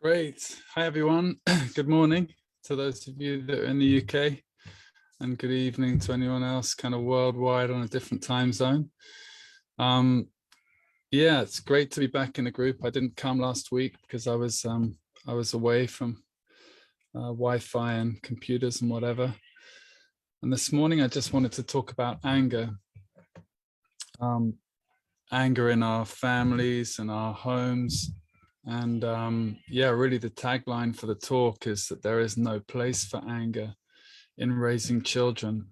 Great. Hi, everyone. Good morning to those of you that are in the UK, and good evening to anyone else kind of worldwide on a different time zone. Yeah, it's great to be back in the group. I didn't come last week because I was away from Wi-Fi and computers and whatever. And this morning I just wanted to talk about anger. Anger in our families and our homes. And yeah, really the tagline for the talk is that there is no place for anger in raising children.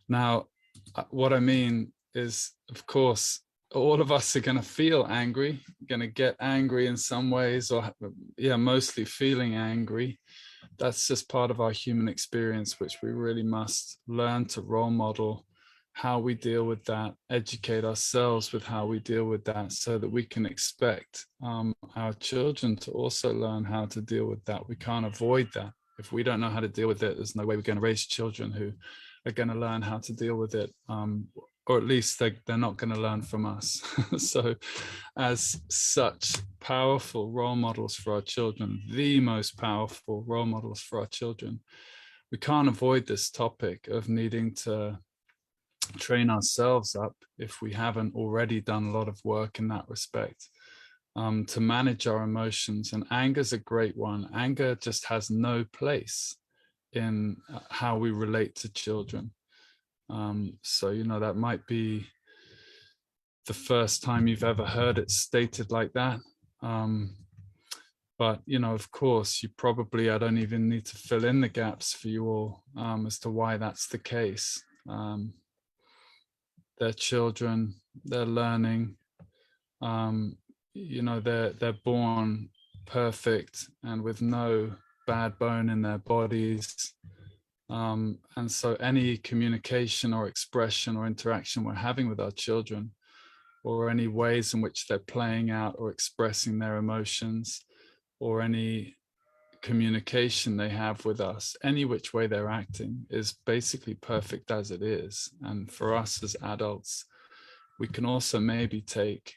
Now, what I mean is, of course, all of us are going to feel angry, going to get angry in some ways, or yeah, mostly feeling angry. That's just part of our human experience, which we really must learn to role model how we deal with that, educate ourselves with how we deal with that, so that we can expect our children to also learn how to deal with that. We can't avoid that. If we don't know how to deal with it, there's no way we're going to raise children who are going to learn how to deal with it, or at least they're not going to learn from us. So as such powerful role models for our children, the most powerful role models for our children, we can't avoid this topic of needing to train ourselves up, if we haven't already done a lot of work in that respect, to manage our emotions. And anger is a great one. Anger just has no place in how we relate to children. So, you know, that might be the first time you've ever heard it stated like that. But, you know, of course, I don't even need to fill in the gaps for you all as to why that's the case. They're children, they're learning, you know, they're born perfect and with no bad bone in their bodies. And so any communication or expression or interaction we're having with our children, or any ways in which they're playing out or expressing their emotions, or any communication they have with us, any which way they're acting, is basically perfect as it is. And for us as adults, we can also maybe take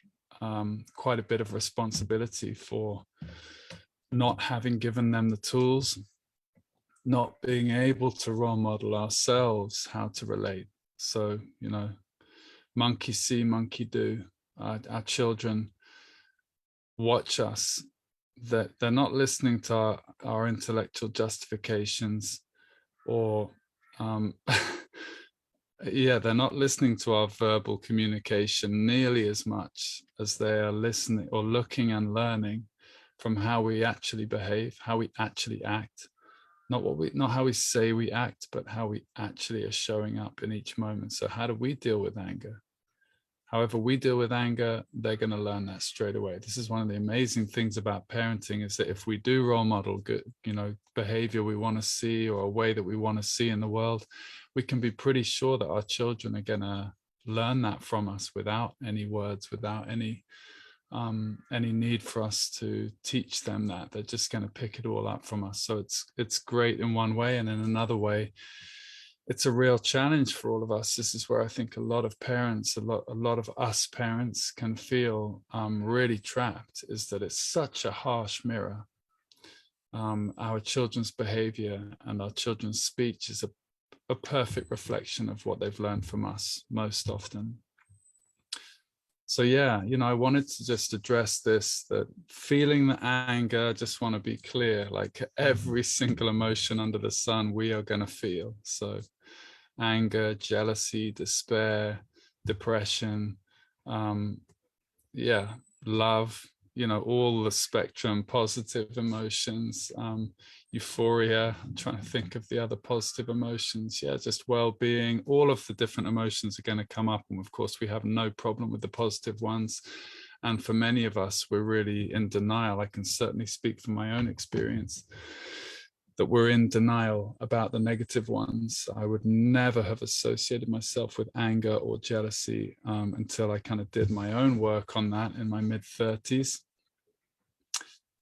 quite a bit of responsibility for not having given them the tools, not being able to role model ourselves how to relate. So, you know, monkey see, monkey do. Our children watch us, that they're not listening to our intellectual justifications, or yeah, they're not listening to our verbal communication nearly as much as they are listening or looking and learning from how we actually behave, how we actually act, not how we say we act, but how we actually are showing up in each moment. So how do we deal with anger? However we deal with anger, they're going to learn that straight away. This is one of the amazing things about parenting, is that if we do role model good, you know, behavior we want to see, or a way that we want to see in the world, we can be pretty sure that our children are going to learn that from us without any words, without any need for us to teach them that. They're just going to pick it all up from us. So it's great in one way, and in another way, it's a real challenge for all of us. This is where I think a lot of parents, a lot of us parents can feel really trapped, is that it's such a harsh mirror. Our children's behavior and our children's speech is a perfect reflection of what they've learned from us most often. So yeah, you know, I wanted to just address this, that feeling the anger, I just want to be clear, like every single emotion under the sun, we are going to feel. So anger, jealousy, despair, depression, yeah, love, you know, all the spectrum, positive emotions, euphoria. I'm trying to think of the other positive emotions. Yeah, just well-being. All of the different emotions are going to come up, and of course we have no problem with the positive ones. And for many of us, we're really in denial. I can certainly speak from my own experience that we're in denial about the negative ones. I would never have associated myself with anger or jealousy until I kind of did my own work on that in my mid-30s.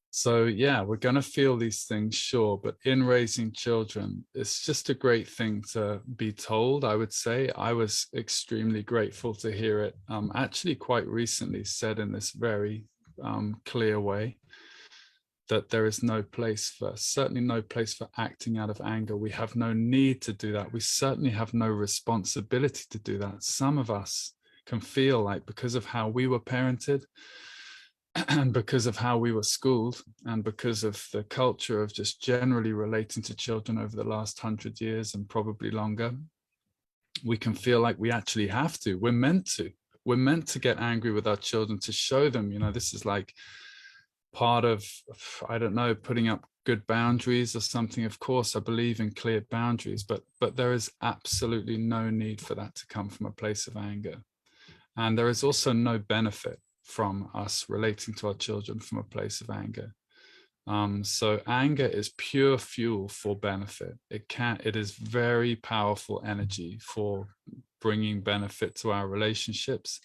So yeah, we're going to feel these things, sure, but in raising children, it's just a great thing to be told, I would say. I was extremely grateful to hear it actually quite recently said in this very clear way, that there is no place for, certainly no place for acting out of anger. We have no need to do that. We certainly have no responsibility to do that. Some of us can feel like, because of how we were parented and because of how we were schooled and because of the culture of just generally relating to children over the last 100 years and probably longer, we can feel like we actually have to. We're meant to get angry with our children to show them, you know, this is like part of, I don't know, putting up good boundaries or something. Of course, I believe in clear boundaries, but there is absolutely no need for that to come from a place of anger. And there is also no benefit from us relating to our children from a place of anger. So anger is pure fuel for benefit. It is very powerful energy for bringing benefit to our relationships.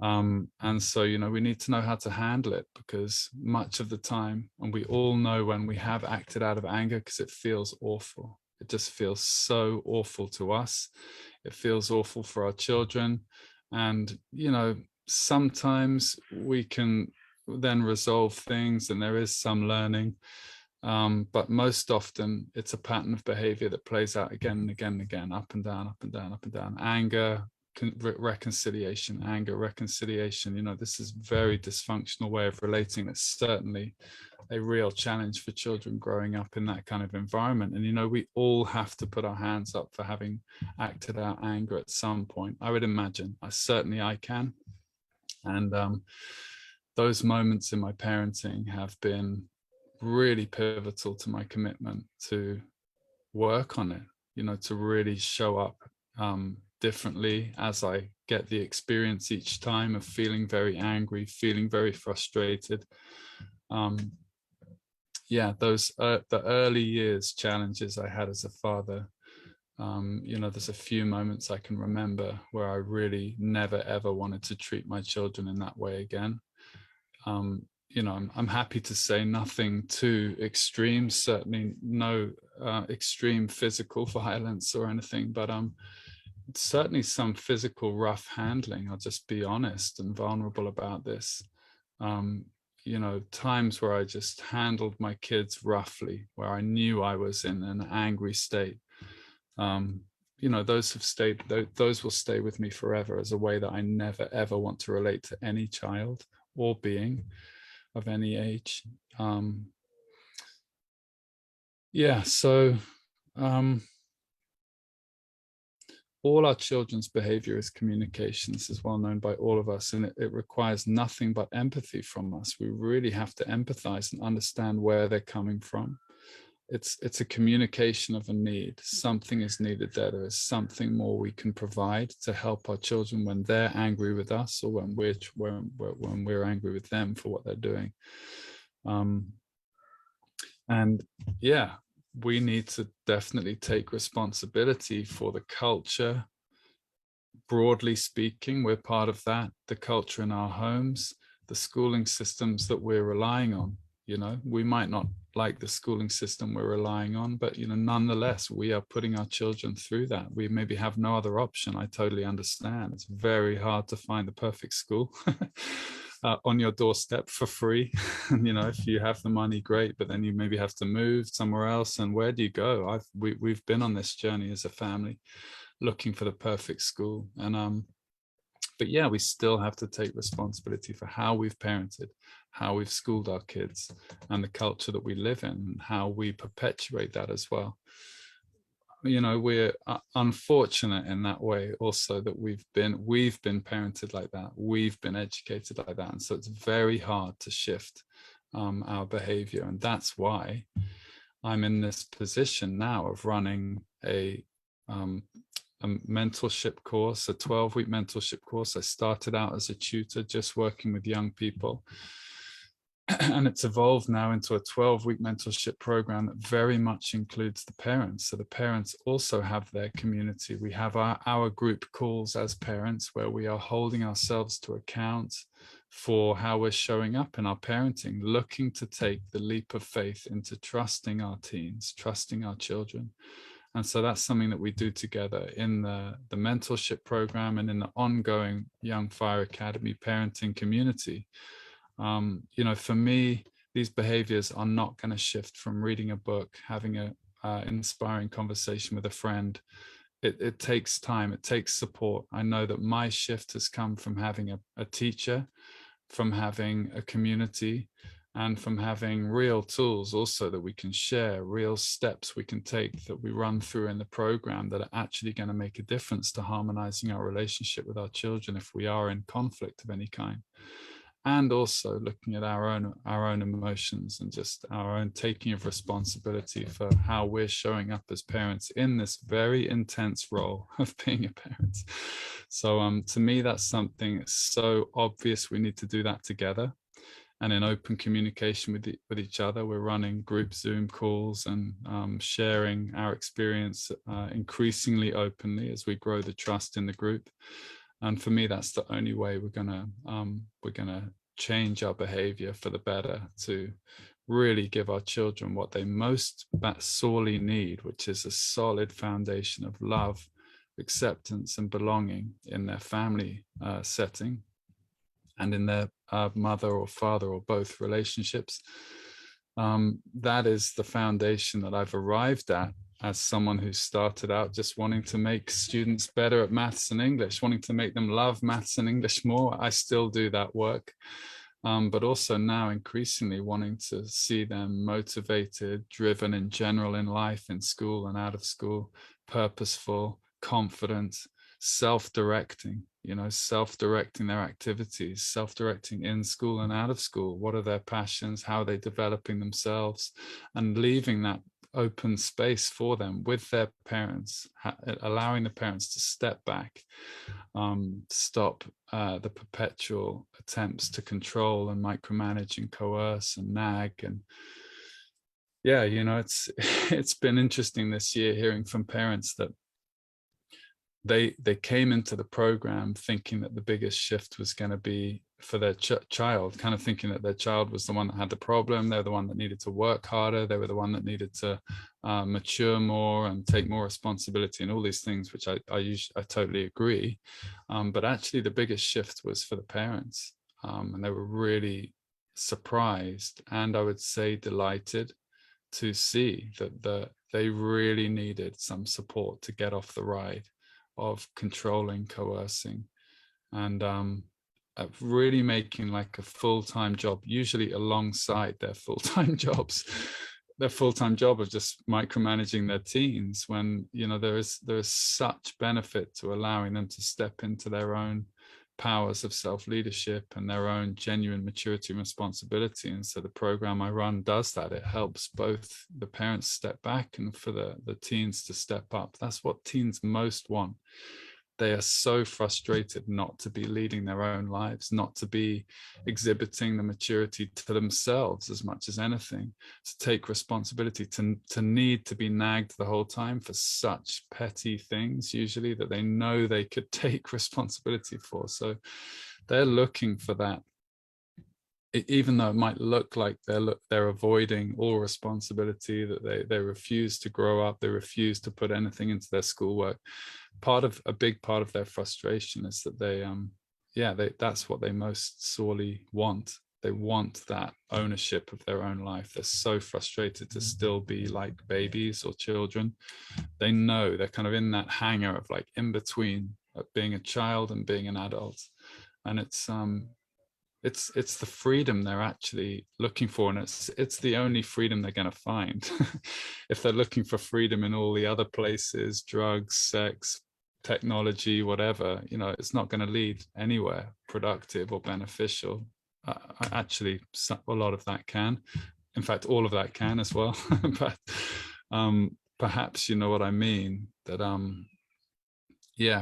And so, you know, we need to know how to handle it, because much of the time, and we all know when we have acted out of anger, because it feels awful. It just feels so awful to us. It feels awful for our children. And, you know, sometimes we can then resolve things and there is some learning. But most often it's a pattern of behavior that plays out again and again and again, up and down, up and down, up and down. Anger, reconciliation, anger, reconciliation. You know, this is a very dysfunctional way of relating. It's certainly a real challenge for children growing up in that kind of environment. And, you know, we all have to put our hands up for having acted out anger at some point. I would imagine, I can. And those moments in my parenting have been really pivotal to my commitment to work on it, you know, to really show up differently as I get the experience each time of feeling very angry, feeling very frustrated. Yeah, those the early years challenges I had as a father, you know, there's a few moments I can remember where I really never ever wanted to treat my children in that way again. You know, I'm happy to say nothing too extreme, certainly no extreme physical violence or anything, but certainly some physical rough handling. I'll just be honest and vulnerable about this. You know, times where I just handled my kids roughly, where I knew I was in an angry state. You know, those will stay with me forever as a way that I never ever want to relate to any child or being of any age. Yeah, so all our children's behavior is communication. This is well known by all of us, and it requires nothing but empathy from us. We really have to empathize and understand where they're coming from. It's a communication of a need. Something is needed there. There is something more we can provide to help our children when they're angry with us, or when we're angry with them for what they're doing. And yeah, we need to definitely take responsibility for the culture. Broadly speaking, we're part of that, the culture in our homes, the schooling systems that we're relying on. You know, we might not like the schooling system we're relying on, but, you know, nonetheless, we are putting our children through that. We maybe have no other option. I totally understand. It's very hard to find the perfect school on your doorstep for free. You know, if you have the money, great, but then you maybe have to move somewhere else. And where do you go? We've been on this journey as a family, looking for the perfect school. And but yeah, we still have to take responsibility for how we've parented, how we've schooled our kids, and the culture that we live in, and how we perpetuate that as well. You know, we're unfortunate in that way also, that we've been parented like that, we've been educated like that, and so it's very hard to shift our behavior. And that's why I'm in this position now of running a mentorship course, a 12-week mentorship course. I started out as a tutor, just working with young people, and it's evolved now into a 12-week mentorship program that very much includes the parents. So the parents also have their community. We have our group calls as parents, where we are holding ourselves to account for how we're showing up in our parenting, looking to take the leap of faith into trusting our teens, trusting our children. And so that's something that we do together in the mentorship program and in the ongoing Young Fire Academy parenting community. You know, for me, these behaviors are not going to shift from reading a book, having a inspiring conversation with a friend. It takes time, it takes support. I know that my shift has come from having a teacher, from having a community, and from having real tools also that we can share, real steps we can take that we run through in the program that are actually going to make a difference to harmonizing our relationship with our children if we are in conflict of any kind. And also looking at our own emotions and just our own taking of responsibility for how we're showing up as parents in this very intense role of being a parent. So to me, that's something so obvious. We need to do that together and in open communication with each other. We're running group Zoom calls and sharing our experience increasingly openly as we grow the trust in the group. And for me, that's the only way we're gonna change our behavior for the better, to really give our children what they most sorely need, which is a solid foundation of love, acceptance, and belonging in their family setting and in their mother or father or both relationships. That is the foundation that I've arrived at as someone who started out just wanting to make students better at maths and English, wanting to make them love maths and English more. I still do that work, but also now increasingly wanting to see them motivated, driven in general in life, in school and out of school, purposeful, confident, self-directing, self-directing their activities, self-directing in school and out of school. What are their passions? How are they developing themselves? And leaving that open space for them with their parents, allowing the parents to step back, stop the perpetual attempts to control and micromanage and coerce and nag. And yeah, it's been interesting this year hearing from parents that they came into the program thinking that the biggest shift was going to be for their child, kind of thinking that their child was the one that had the problem. They're the one that needed to work harder. They were the one that needed to mature more and take more responsibility and all these things, which I totally agree. But actually the biggest shift was for the parents. And they were really surprised and I would say delighted to see that they really needed some support to get off the ride of controlling, coercing, and really making like a full-time job, usually alongside their full-time jobs, their full-time job of just micromanaging their teens, when there is such benefit to allowing them to step into their own powers of self-leadership and their own genuine maturity and responsibility. And so the program I run does that. It helps both the parents step back and for the teens to step up. That's what teens most want. They are so frustrated not to be leading their own lives, not to be exhibiting the maturity to themselves as much as anything, to take responsibility, to need to be nagged the whole time for such petty things, usually, that they know they could take responsibility for. So they're looking for that. Even though it might look like they're avoiding all responsibility, that they refuse to grow up, they refuse to put anything into their schoolwork. A big part of their frustration is that that's what they most sorely want. They want that ownership of their own life. They're so frustrated to still be like babies or children. They know they're kind of in that hangar of like in between being a child and being an adult. And it's the freedom they're actually looking for, and it's the only freedom they're going to find. If they're looking for freedom in all the other places, drugs, sex, technology, whatever, it's not going to lead anywhere productive or beneficial. Actually, a lot of that can, in fact, all of that can as well. But perhaps you know what I mean, that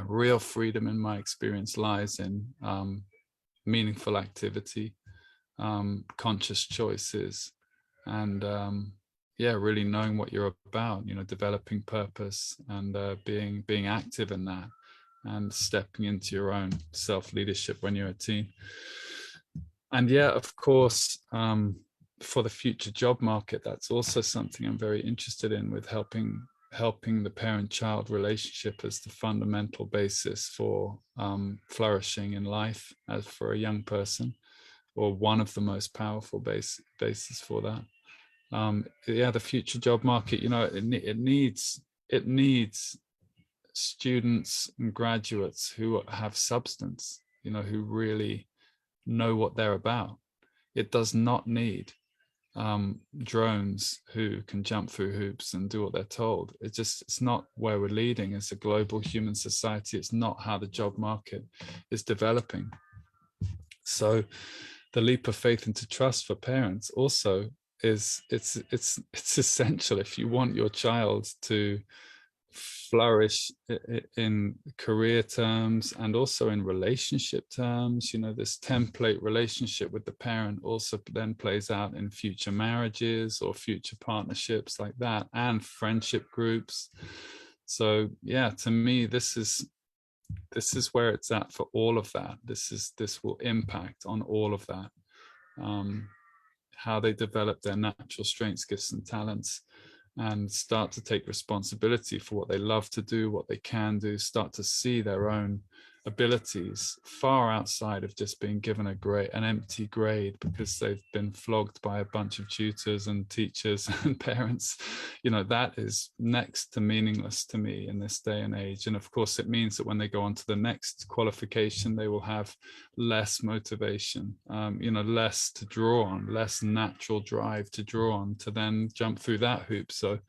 real freedom in my experience lies in meaningful activity, conscious choices, and really knowing what you're about, developing purpose and being active in that and stepping into your own self-leadership when you're a teen. And of course, for the future job market, that's also something I'm very interested in, with helping the parent-child relationship as the fundamental basis for flourishing in life as for a young person. or one of the most powerful bases for that. Yeah, the future job market, it needs students and graduates who have substance, who really know what they're about. It does not need drones who can jump through hoops and do what they're told. It's not where we're leading as a global human society. It's not how the job market is developing. So the leap of faith into trust for parents also is it's essential if you want your child to flourish in career terms and also in relationship terms. This template relationship with the parent also then plays out in future marriages or future partnerships like that, and friendship groups. So yeah, to me, this is where it's at for all of that. This will impact on all of that. How they develop their natural strengths, gifts, and talents, and start to take responsibility for what they love to do, what they can do, start to see their own abilities far outside of just being given an empty grade because they've been flogged by a bunch of tutors and teachers and parents. That is next to meaningless to me in this day and age. And of course, it means that when they go on to the next qualification, they will have less motivation, less to draw on, less natural drive to draw on to then jump through that hoop. So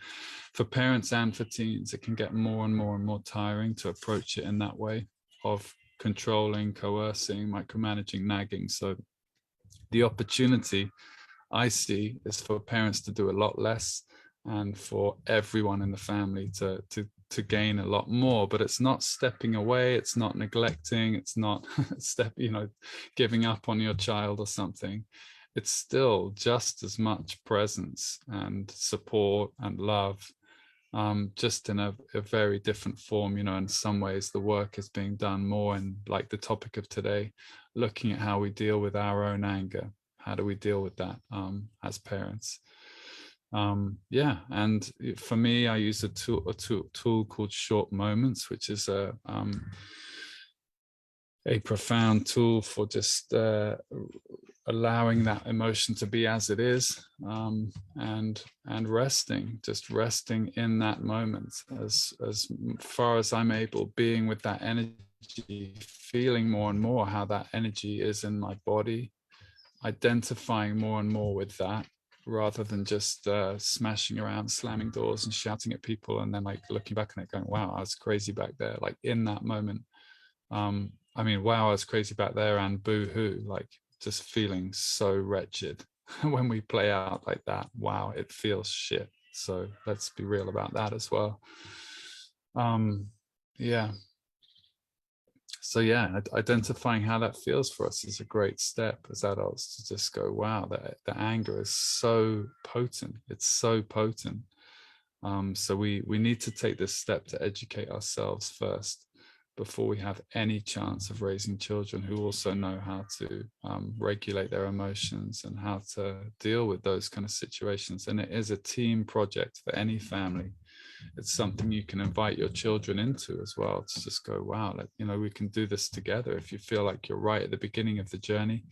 for parents and for teens, it can get more and more and more tiring to approach it in that way of controlling, coercing, micromanaging, nagging. So the opportunity I see is for parents to do a lot less and for everyone in the family to gain a lot more. But it's not stepping away, it's not neglecting, it's not giving up on your child or something. It's still just as much presence and support and love, just in a very different form. In some ways the work is being done more in, like the topic of today, looking at how we deal with our own anger. How do we deal with that as parents? Yeah, and for me, I use a tool called Short Moments, which is a profound tool for just allowing that emotion to be as it is, and resting in that moment as far as I'm able, being with that energy, feeling more and more how that energy is in my body, identifying more and more with that, rather than just smashing around, slamming doors and shouting at people, and then like looking back on it going, wow, I was crazy back there. Like in that moment, wow, I was crazy back there, and boo-hoo, like just feeling so wretched. When we play out like that, wow, it feels shit. So let's be real about that as well. Yeah. So yeah, identifying how that feels for us is a great step as adults, to just go, wow, the anger is so potent. It's so potent. So we need to take this step to educate ourselves first, before we have any chance of raising children who also know how to regulate their emotions and how to deal with those kind of situations. And it is a team project for any family. It's something you can invite your children into as well, to just go, wow, we can do this together. If you feel like you're right at the beginning of the journey,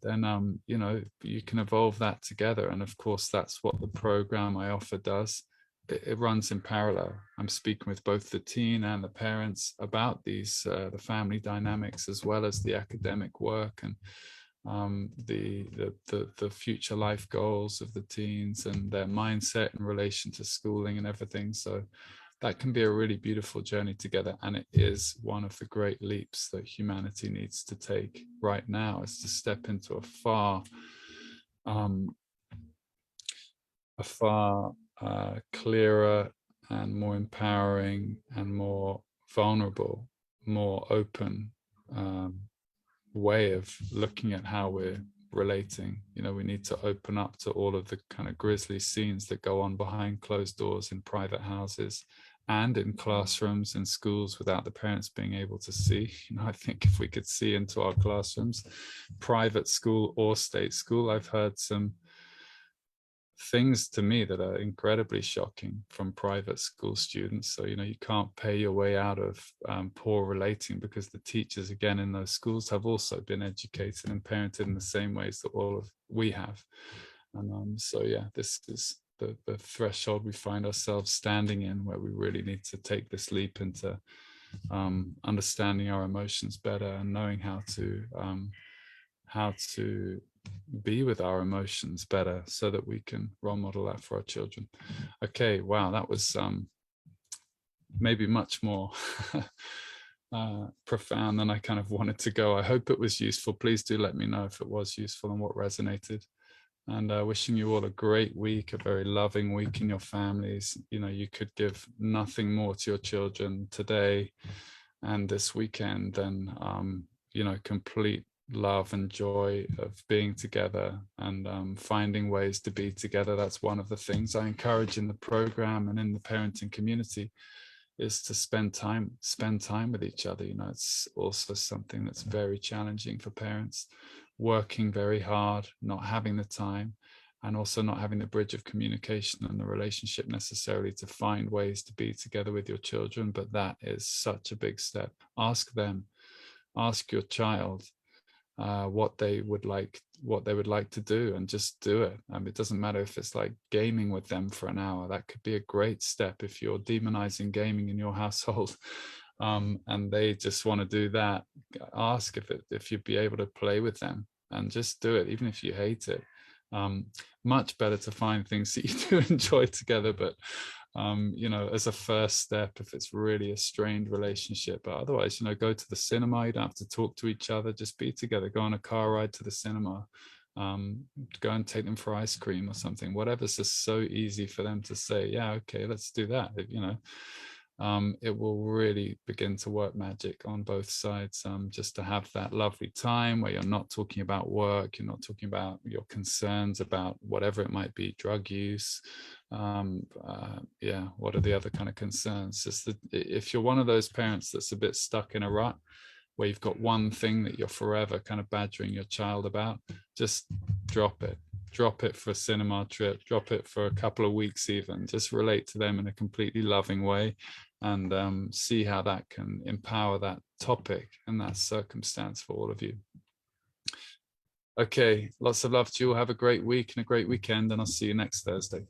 then you can evolve that together. And of course, that's what the program I offer does. It runs in parallel. I'm speaking with both the teen and the parents about these the family dynamics, as well as the academic work and the future life goals of the teens and their mindset in relation to schooling and everything. So that can be a really beautiful journey together, and it is one of the great leaps that humanity needs to take right now, is to step into a far clearer and more empowering and more vulnerable, more open way of looking at how we're relating. We need to open up to all of the kind of grisly scenes that go on behind closed doors in private houses and in classrooms in schools without the parents being able to see. I think if we could see into our classrooms, private school or state school, I've heard some things to me that are incredibly shocking from private school students. So, you can't pay your way out of poor relating, because the teachers, again, in those schools have also been educated and parented in the same ways that all of we have. And so, yeah, this is the threshold we find ourselves standing in, where we really need to take this leap into understanding our emotions better and knowing how to be with our emotions better, so that we can role model that for our children. Okay, wow, that was maybe much more profound than I kind of wanted to go. I hope it was useful. Please do let me know if it was useful and what resonated. And wishing you all a great week, a very loving week in your families. You could give nothing more to your children today and this weekend than complete love and joy of being together and finding ways to be together. That's one of the things I encourage in the program and in the parenting community, is to spend time with each other. It's also something that's very challenging for parents, working very hard, not having the time, and also not having the bridge of communication and the relationship necessarily to find ways to be together with your children. But that is such a big step. Ask your child what they would like to do, and just do it. It doesn't matter if it's like gaming with them for an hour. That could be a great step if you're demonizing gaming in your household, and they just want to do that. Ask if you'd be able to play with them, and just do it, even if you hate it. Much better to find things that you do enjoy together, but as a first step, if it's really a strained relationship. But otherwise, go to the cinema. You don't have to talk to each other, just be together. Go on a car ride to the cinema, go and take them for ice cream or something. Whatever's just so easy for them to say, yeah, okay, let's do that. It will really begin to work magic on both sides, just to have that lovely time where you're not talking about work, you're not talking about your concerns about whatever it might be, drug use, what are the other kind of concerns. Just that if you're one of those parents that's a bit stuck in a rut, where you've got one thing that you're forever kind of badgering your child about, just drop it for a cinema trip, drop it for a couple of weeks even. Just relate to them in a completely loving way, and see how that can empower that topic and that circumstance for all of you. Okay, lots of love to you all. Have a great week and a great weekend, and I'll see you next Thursday.